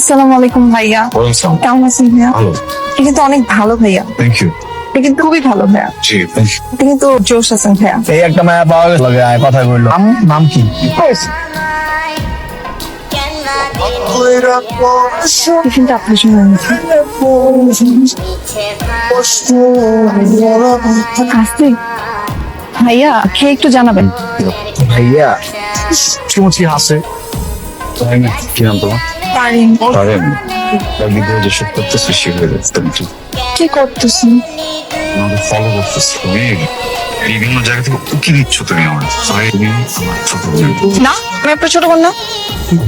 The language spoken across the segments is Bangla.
আসসালামু আলাইকুম ভাইয়া। কেমন আছেন ভাইয়া? ভালো। আপনি কিন্তু অনেক ভালো ভাইয়া। Thank you. আপনি কিন্তু খুবই ভালো ভাইয়া। জি থ্যাংক ইউ। আপনি কিন্তু জোশ আছেন ভাইয়া। এই একটা মায়া পাওয়া গেল কথা বললো নাম কি টিফিনটা আপনার জন্য এনেছি। আসতে ভাইয়া খেয়ে একটু জানাবেন। ভাইয়া চুমচি হাসে কি নাম তোমার? পারেন। পারেন। ভিডিও যেসব করতেছি সেগুলো দেখতে কি করতেছেন? আমাকে ফলো করতেছি। তুমি বিভিন্ন জায়গা থেকে উকি দিচ্ছ তুমি আমার। তুমি আমার ছোট বোন। না আমি আপনার ছোট বোন না।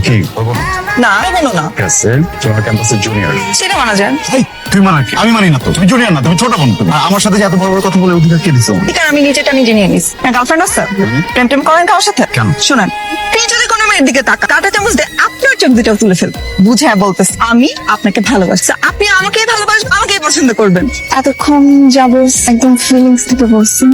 কি বলবো না? না আমি বলো না। ঠিক আছে তোমার ক্যাম্পাসের জুনিয়র। সেটা মানা যায়। তুই মানা কি? আমি মানি না তো। তুমি জুনিয়র না, তুমি ছোট বোন। আর আমার সাথে যে এত বড় বড় কথা বলে অধিকার কে দিছো? ঠিক আছে আমি নিজেটা নিজে নিয়ে নিস। গার্লফ্রেন্ড আছে? প্রেম টেম করেন কারোর সাথে? কেন? শোনেন তুই যদি কোনো মেয়ের দিকে তাকা কাটা চামচ দিয়ে আপনার চোখ দুটাও তুলে ফেল। বুঝে বলতেছি আমি আপনাকে ভালোবাসি। আপনি আমাকেই ভালোবাসবেন, আমাকেই পছন্দ করবেন। এতক্ষণ যাবো একদম ফিলিংস থেকে বলছি।